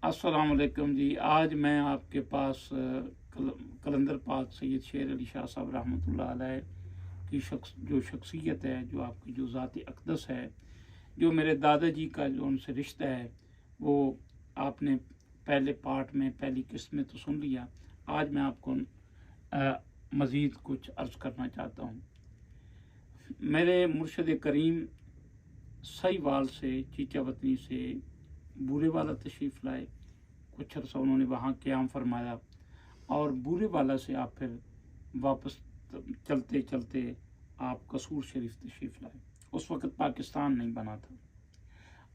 अस्सलाम वालेकुम जी। आज मैं आपके पास कलंदर पाक सैयद शेर अली शाह साहब रहमतुल्लाह अलैह की शख्सियत है, जो आपकी जो ज़ाती अक़दस है, जो मेरे दादाजी का जो उनसे रिश्ता है, वो आपने पहले पार्ट में पहली किस्त में तो सुन लिया। आज मैं आपको मज़ीद कुछ अर्ज़ करना चाहता हूँ। मेरे मुर्शिद करीम सहीवाल से, चीचा वतनी से बूरे वाला तशरीफ़ लाए। कुछ अर्सा उन्होंने वहाँ क़याम फरमाया और बूरे वाला से आप फिर वापस चलते चलते आप कसूर शरीफ तशरीफ़ लाए। उस वक़्त पाकिस्तान नहीं बना था।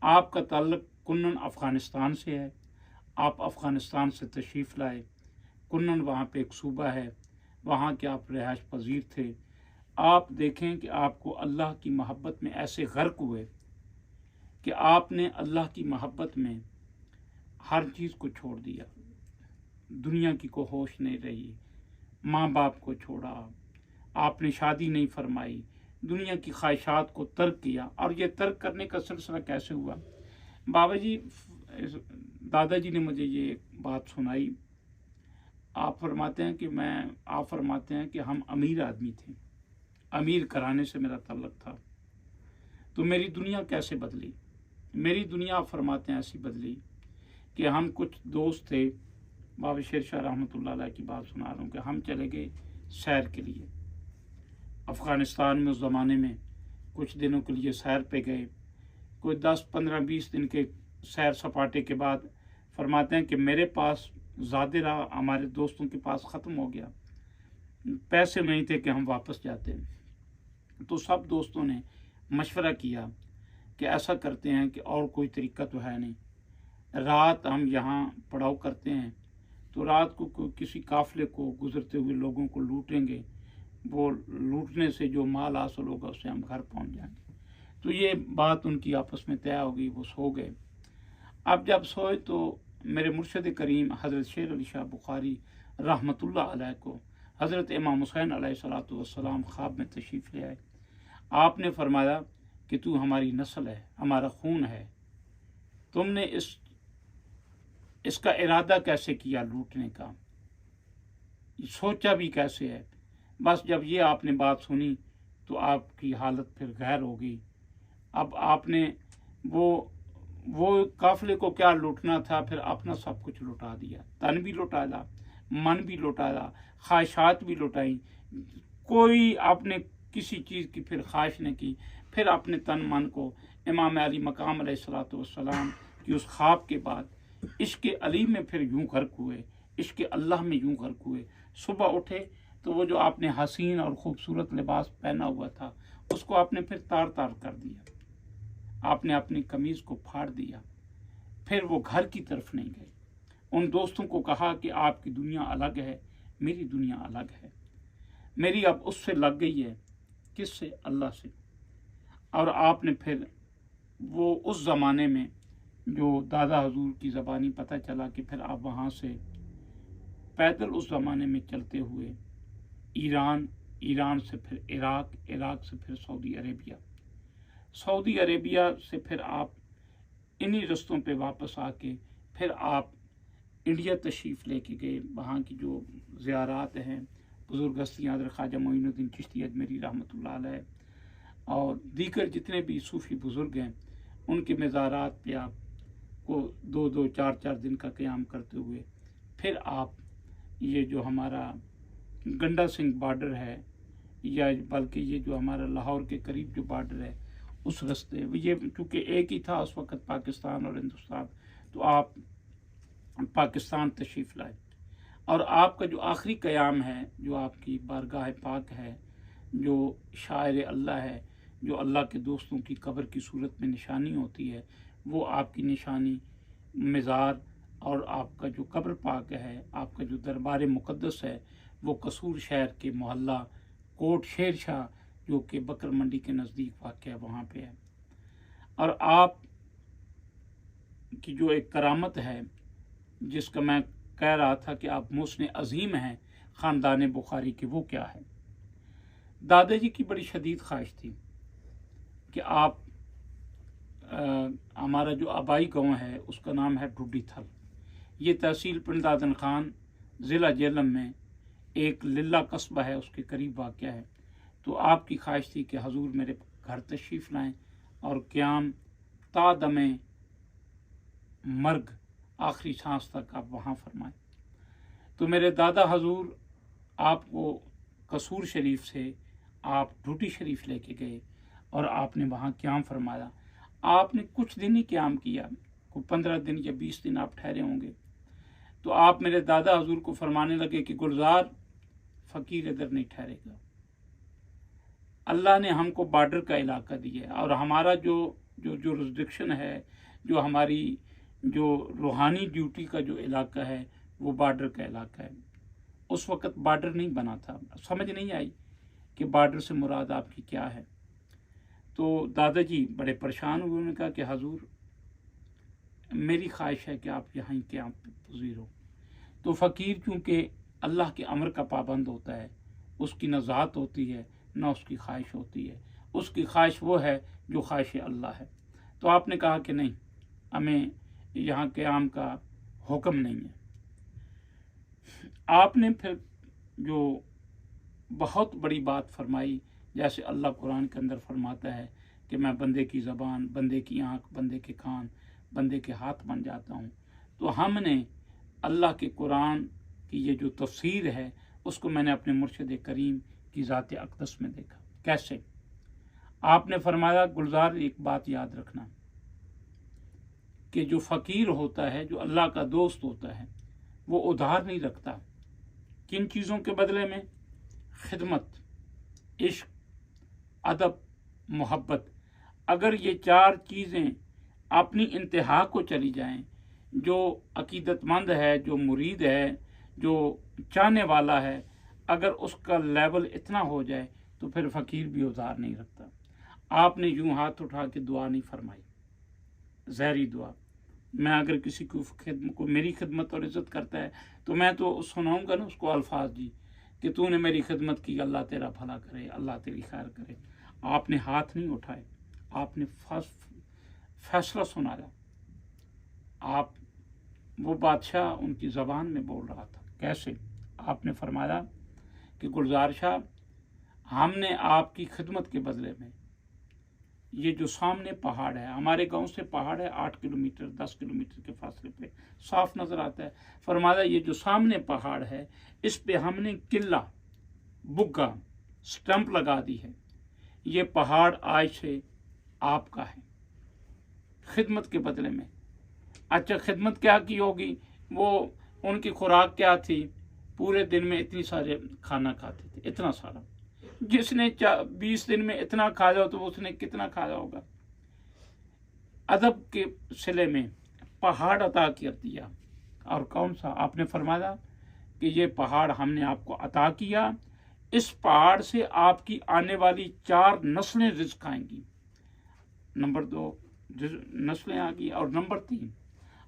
आपका ताल्लुक़ कुन्नन अफ़गानिस्तान से है। आप अफ़गानिस्तान से तशरीफ़ लाए। कुन्नन वहाँ पे एक सूबा है, वहाँ के आप रिहाइश पज़ीर थे। आप देखें कि आपको अल्लाह की मोहब्बत में ऐसे गर्क हुए कि आपने अल्लाह की मोहब्बत में हर चीज़ को छोड़ दिया। दुनिया की को होश नहीं रही, माँ बाप को छोड़ा, आपने शादी नहीं फरमाई, दुनिया की ख्वाहिशात को तर्क किया। और ये तर्क करने का सिलसिला कैसे हुआ? बाबा जी, दादाजी ने मुझे ये बात सुनाई। आप फरमाते हैं कि हम अमीर आदमी थे, अमीर घराने से मेरा ताल्लुक़ था। तो मेरी दुनिया कैसे बदली? मेरी दुनिया, आप फरमाते हैं, ऐसी बदली कि हम कुछ दोस्त थे, बाबा शेर शाह रहमतुल्लाह अलैह की बात सुना रहा हूँ, कि हम चले गए सैर के लिए अफ़गानिस्तान में। उस ज़माने में कुछ दिनों के लिए सैर पे गए। कोई 10, 15, 20 दिन के सैर सपाटे के बाद फरमाते हैं कि मेरे पास ज़्यादा रहा, हमारे दोस्तों के पास ख़त्म हो गया, पैसे नहीं थे कि हम वापस जाते। तो सब दोस्तों ने मशवरा किया कि ऐसा करते हैं कि और कोई तरीका तो है नहीं, रात हम यहाँ पड़ाव करते हैं, तो रात को किसी काफ़िले को, गुज़रते हुए लोगों को लूटेंगे। वो लूटने से जो माल हासिल होगा उससे हम घर पहुँच जाएंगे। तो ये बात उनकी आपस में तय हो गई, वो सो गए। अब जब सोए तो मेरे मुर्शिद करीम हज़रत शेर अली शाह बुखारी रहमतुल्लाह अलैह को हज़रत इमाम हुसैन अलैहिस्सलातु वस्सलाम ख्वाब में तशरीफ़ ले आए। आपने फरमाया कि तू हमारी नस्ल है, हमारा खून है, तुमने इसका इरादा कैसे किया लूटने का, सोचा भी कैसे है? बस जब ये आपने बात सुनी तो आपकी हालत फिर गैर हो गई। अब आपने वो काफ़िले को क्या लूटना था, फिर अपना सब कुछ लुटा दिया। तन भी लुटाया, मन भी लुटाया, ख्वाहिशात भी लुटाई। कोई आपने किसी चीज़ की फिर ख्वाहिश नहीं की। फिर अपने तन मन को इमाम अली मकाम अलैहिस्सलातु वस्सलाम की उस ख्वाब के बाद इश्क़ अली में फिर यूं गर्क हुए, इश्क़ अल्लाह में यूं गर्क हुए। सुबह उठे तो वो जो आपने हसीन और ख़ूबसूरत लिबास पहना हुआ था, उसको आपने फिर तार तार कर दिया। आपने अपनी कमीज़ को फाड़ दिया। फिर वो घर की तरफ नहीं गए। उन दोस्तों को कहा कि आपकी दुनिया अलग है, मेरी दुनिया अलग है। मेरी अब उससे लग गई है, किससे? अल्लाह से। और आपने फिर वो उस ज़माने में जो दादा हजूर की ज़बानी पता चला कि फिर आप वहाँ से पैदल उस ज़माने में चलते हुए ईरान, ईरान से फिर इराक, इराक से फिर सऊदी अरेबिया, सऊदी अरेबिया से फिर आप इन्हीं रस्तों पे वापस आके फिर आप इंडिया तशरीफ़ लेके गए। वहाँ की जो ज़ियारात हैं, बुज़ुर्ग हस्तियाँ हज़रत ख्वाजा मोइनुद्दीन चिश्ती अजमेरी रहमतुल्लाह अलैह और दीगर जितने भी सूफ़ी बुज़ुर्ग हैं, उनके मज़ारात पे आपको 2-2, 4-4 दिन का क़याम करते हुए फिर आप ये जो हमारा गंडा सिंह बॉर्डर है, या बल्कि ये जो हमारा लाहौर के करीब जो बॉर्डर है, उस रास्ते, ये चूँकि एक ही था उस वक़्त पाकिस्तान और हिंदुस्तान, तो आप पाकिस्तान तशरीफ़ लाए। और आपका जो आखिरी क़याम है, जो आपकी बारगाह पाक है, जो शायर अल्लाह है, जो अल्लाह के दोस्तों की कब्र की सूरत में निशानी होती है, वो आपकी निशानी मज़ार और आपका जो कब्र पाक है, आपका जो दरबार मुक़द्दस है, वो कसूर शहर के मोहल्ला कोट शेर शाह, जो कि बकर मंडी के नज़दीक वाक़ है, वहाँ पे है। और आप की जो एक करामत है, जिसका मैं कह रहा था कि आप मुस्ने अज़ीम हैं ख़ानदान बुखारी की, वो क्या है? दादाजी की बड़ी शदीद ख्वाहिश थी कि आप हमारा जो आबाई गाँव है उसका नाम है ढूढ़ी थल। ये तहसील पिंड दादन खान ज़िला जेहलम में एक लिल्ला कस्बा है, उसके करीब वाक़ है। तो आपकी ख्वाहिश थी कि हजूर मेरे घर तशरीफ़ लाएँ और क़याम तादमे मर्ग आखिरी सांस तक आप वहाँ फरमाएं। तो मेरे दादा हजूर आपको कसूर शरीफ से आप ड्यूटी शरीफ लेके गए और आपने वहाँ क़याम फरमाया। आपने कुछ दिन ही क़याम किया, कोई 15 दिन या 20 दिन आप ठहरे होंगे। तो आप मेरे दादा हजूर को फरमाने लगे कि गुलजार, फ़कीर इधर नहीं ठहरेगा। अल्लाह ने हमको बॉर्डर का इलाका दिया है और हमारा जो जुरिस्डिक्शन है, जो हमारी जो रूहानी ड्यूटी का जो इलाका है, वो बॉर्डर का इलाका है। उस वक़्त बॉर्डर नहीं बना था, समझ नहीं आई कि बॉर्डर से मुराद आपकी क्या है। तो दादाजी बड़े परेशान हुए। उन्होंने कहा कि हजूर, मेरी ख्वाहिश है कि आप यहाँ ही क़याम पज़ीर हो। तो फ़कीर चूँकि अल्लाह के अमर का पाबंद होता है, उसकी न ज़ात होती है न उसकी ख्वाहिश होती है, उसकी ख्वाहिश वो है जो ख्वाहिश अल्लाह है। तो आपने कहा कि नहीं, हमें यहाँ क़याम का हुक्म नहीं है। आपने फिर जो बहुत बड़ी बात फरमाई, जैसे अल्लाह कुरान के अंदर फरमाता है कि मैं बंदे की ज़बान, बंदे की आँख, बंदे के कान, बंदे के हाथ बन जाता हूँ। तो हमने अल्लाह के कुरान की ये जो तफसीर है, उसको मैंने अपने मुर्शिद करीम की ज़ात अक़दस में देखा। कैसे? आपने फरमाया, गुलजार एक बात याद रखना कि जो फ़कीर होता है, जो अल्लाह का दोस्त होता है, वो उधार नहीं रखता। किन चीज़ों के बदले में? खिदमत, इश्क, अदब, मोहब्बत। अगर ये 4 चीज़ें अपनी इंतहा को चली जाएं, जो अकीदतमंद है, जो मुरीद है, जो चाहने वाला है, अगर उसका लेवल इतना हो जाए तो फिर फ़कीर भी उधार नहीं रखता। आपने यूं हाथ उठा के दुआ नहीं फरमाई, ज़हरी दुआ। मैं अगर किसी को मेरी खिदमत और इज़्ज़त करता है तो मैं तो सुनाऊंगा ना उसको अल्फाज जी कि तूने मेरी खिदमत की, अल्लाह तेरा भला करे, अल्लाह तेरी खैर करे। आपने हाथ नहीं उठाए, आपने फैसला सुनाया। आप वो बादशाह उनकी ज़बान में बोल रहा था। कैसे? आपने फरमाया कि गुलजार शाह, हमने आपकी खिदमत के बदले में ये जो सामने पहाड़ है, हमारे गांव से पहाड़ है 8 किलोमीटर 10 किलोमीटर के फासले पे, साफ नज़र आता है। फरमाया ये जो सामने पहाड़ है, इस पे हमने किला, बुग्गा, स्टंप लगा दी है। ये पहाड़ आज से आपका है, खिदमत के बदले में। अच्छा, खिदमत क्या की होगी? वो उनकी खुराक क्या थी? पूरे दिन में इतनी सारे खाना खाते थे, इतना सारा। जिसने 20 दिन में इतना खाया तो उसने कितना खाया होगा। अदब के सिले में पहाड़ अता कर दिया। और कौन सा? आपने फरमाया कि ये पहाड़ हमने आपको अता किया, इस पहाड़ से आपकी आने वाली 4 नस्लें रिज़्क़ खाएंगी। नंबर 2 नस्लें आ गई। और नंबर 3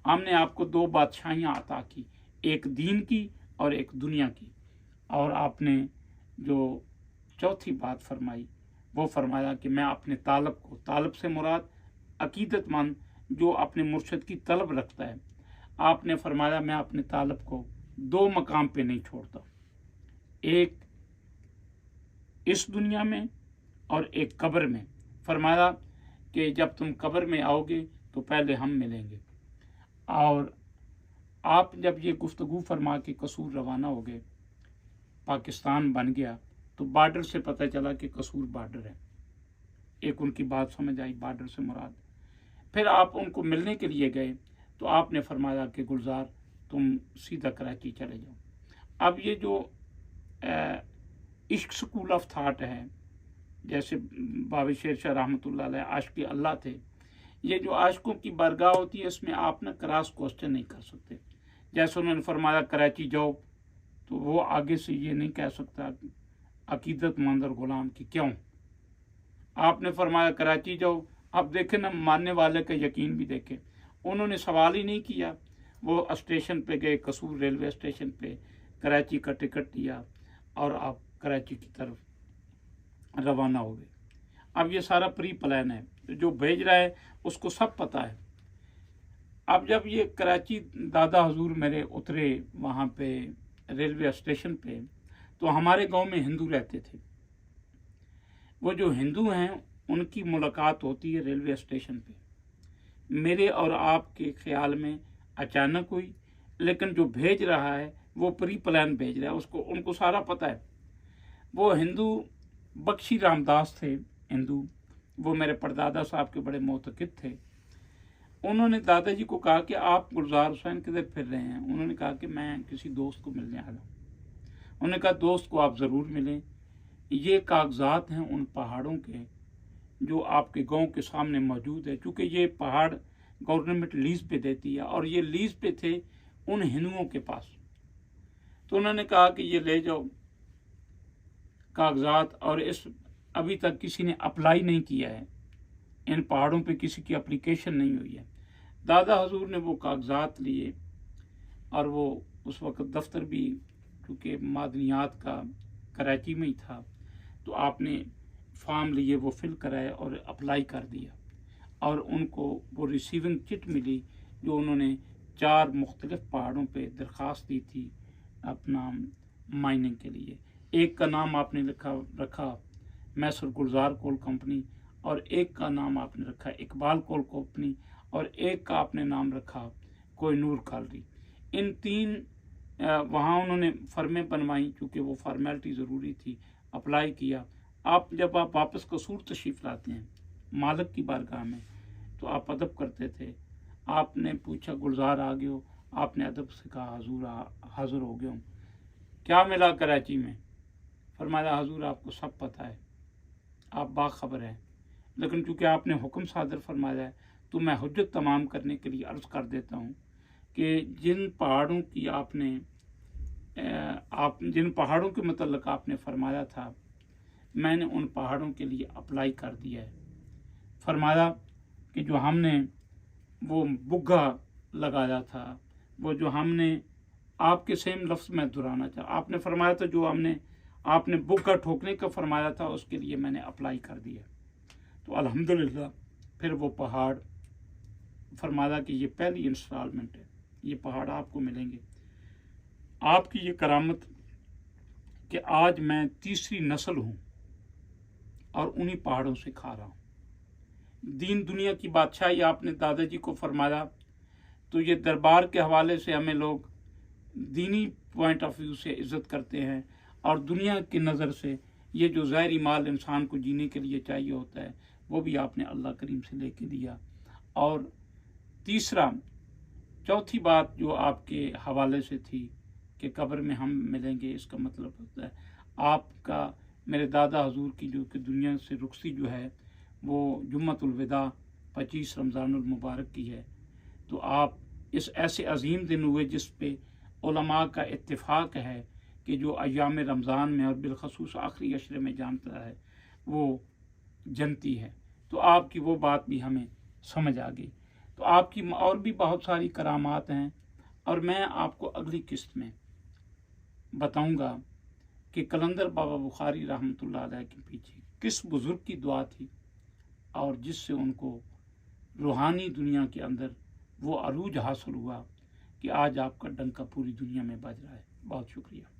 हमने आपको 2 बादशाहियाँ अता की, एक दीन की और एक दुनिया की। और आपने जो चौथी बात फरमाई, वो फरमाया कि मैं अपने तालब को, तालब से मुराद अकीदतमंद जो अपने मुर्शिद की तलब रखता है, आपने फरमाया मैं अपने तालब को 2 मकाम पे नहीं छोड़ता, एक इस दुनिया में और एक कब्र में। फरमाया कि जब तुम कब्र में आओगे तो पहले हम मिलेंगे। और आप जब ये गुफ्तगू फरमा के कसूर रवाना हो गए, पाकिस्तान बन गया, तो बॉर्डर से पता चला कि कसूर बॉर्डर है। एक उनकी बात समझ आई, बॉर्डर से मुराद। फिर आप उनको मिलने के लिए गए तो आपने फरमाया कि गुलजार तुम सीधा कराची चले जाओ। अब ये जो इश्क स्कूल ऑफ थाट है, जैसे बाबा शेर शाह रहमतुल्लाह अलैह आशिक़ अल्लाह थे, ये जो आशिकों की बारगाह होती है, इसमें आप ना क्रॉस क्वेश्चन नहीं कर सकते। जैसे उन्होंने फरमाया कराची जाओ, तो वो आगे से ये नहीं कह सकता अकीदतमंद और गुलाम की क्यों। आपने फरमाया कराची जाओ, अब देखें ना, मानने वाले का यकीन भी देखें। उन्होंने सवाल ही नहीं किया, वो स्टेशन पे गए, कसूर रेलवे स्टेशन पे कराची का टिकट लिया और आप कराची की तरफ रवाना हो गए। अब ये सारा प्री प्लान है, जो भेज रहा है उसको सब पता है। अब जब ये कराची दादा हजूर मेरे उतरे वहाँ पे रेलवे स्टेशन पे, तो हमारे गांव में हिंदू रहते थे। वो जो हिंदू हैं उनकी मुलाकात होती है रेलवे स्टेशन पे। मेरे और आपके ख्याल में अचानक हुई, लेकिन जो भेज रहा है वो प्री प्लान भेज रहा है, उसको उनको सारा पता है। वो हिंदू बख्शी रामदास थे हिंदू, वो मेरे परदादा साहब के बड़े मोतकिद थे। उन्होंने दादाजी को कहा कि आप गुलजार हुसैन किधर फिर रहे हैं। उन्होंने कहा कि मैं किसी दोस्त को मिलने आया हूँ। उन्होंने कहा दोस्त को आप ज़रूर मिलें, ये कागजात हैं उन पहाड़ों के जो आपके गांव के सामने मौजूद है। क्योंकि ये पहाड़ गवर्नमेंट लीज पे देती है और ये लीज पे थे उन हिंदुओं के पास। तो उन्होंने कहा कि ये ले जाओ कागजात, और इस अभी तक किसी ने अप्लाई नहीं किया है, इन पहाड़ों पे किसी की एप्लीकेशन नहीं हुई है। दादा हजूर ने वो कागजात लिए और वो उस वक्त दफ्तर भी क्योंकि मादनियात का कराची में ही था, तो आपने फॉर्म लिए, वो फिल कराए और अप्लाई कर दिया और उनको वो रिसीविंग चिट मिली जो उन्होंने 4 मुख्तलिफ पहाड़ों पे दरख्वास्त दी थी अपना माइनिंग के लिए। एक का नाम आपने रखा मैसर गुलजार कोल कंपनी, और एक का नाम आपने रखा इकबाल कोल कंपनी, और एक का आपने नाम रखा कोहिनूर कॉलरी। इन 3 वहाँ उन्होंने फर्में बनवाई क्योंकि वो फॉर्मेलिटी ज़रूरी थी। अप्लाई किया। जब आप वापस कसूर तशरीफ़ लाते हैं मालिक की बारगाह में, तो आप अदब करते थे। आपने पूछा गुलजार आ गए हो, आपने अदब से कहा हजूर हाजिर हो गया हूँ। क्या मिला कराची में? फरमाया हजूर आपको सब पता है, आप बाखबर हैं, लेकिन चूँकि आपने हुक्म सादर फरमाया है तो मैं हुज्जत तमाम करने के लिए अर्ज़ कर देता हूँ कि जिन पहाड़ों के मतलब आपने फरमाया था, मैंने उन पहाड़ों के लिए अप्लाई कर दिया है। फरमाया कि जो हमने वो बुग्गा लगाया था, वो जो हमने आपके सेम लफ्ज़ में दोहराना चाहा, आपने फरमाया था जो आपने बुग्गा ठोकने का फरमाया था, उसके लिए मैंने अप्लाई कर दिया। तो अल्हम्दुलिल्लाह फिर वो पहाड़ फरमाया कि ये पहली इंस्टॉलमेंट है, ये पहाड़ आपको मिलेंगे। आपकी ये करामत कि आज मैं तीसरी नस्ल हूँ और उन्हीं पहाड़ों से खा रहा हूँ। दीन दुनिया की बादशाही आपने दादाजी को फरमाया, तो ये दरबार के हवाले से हमें लोग दीनी पॉइंट ऑफ व्यू से इज़्ज़त करते हैं, और दुनिया की नज़र से ये जो ज़ाहरी माल इंसान को जीने के लिए चाहिए होता है वो भी आपने अल्लाह करीम से लेके दिया। और चौथी बात जो आपके हवाले से थी कि कब्र में हम मिलेंगे, इसका मतलब होता है आपका मेरे दादा हजूर की जो कि दुनिया से रुखसी जो है वो जुम्मतुल विदा 25 रमज़ानुल मुबारक की है। तो आप इस ऐसे अजीम दिन हुए जिस पे उलमा का इत्तिफाक है कि जो अय्याम रमज़ान में और बिलखसूस आखिरी अशरे में जानता है वो जनती है। तो आपकी वो बात भी हमें समझ आ गई। तो आपकी और भी बहुत सारी करामात हैं, और मैं आपको अगली किस्त में बताऊंगा कि कलंदर बाबा बुखारी रहमतुल्लाह अलैह के पीछे किस बुज़ुर्ग की दुआ थी और जिससे उनको रूहानी दुनिया के अंदर वो अरूज हासिल हुआ कि आज आपका डंका पूरी दुनिया में बज रहा है। बहुत शुक्रिया।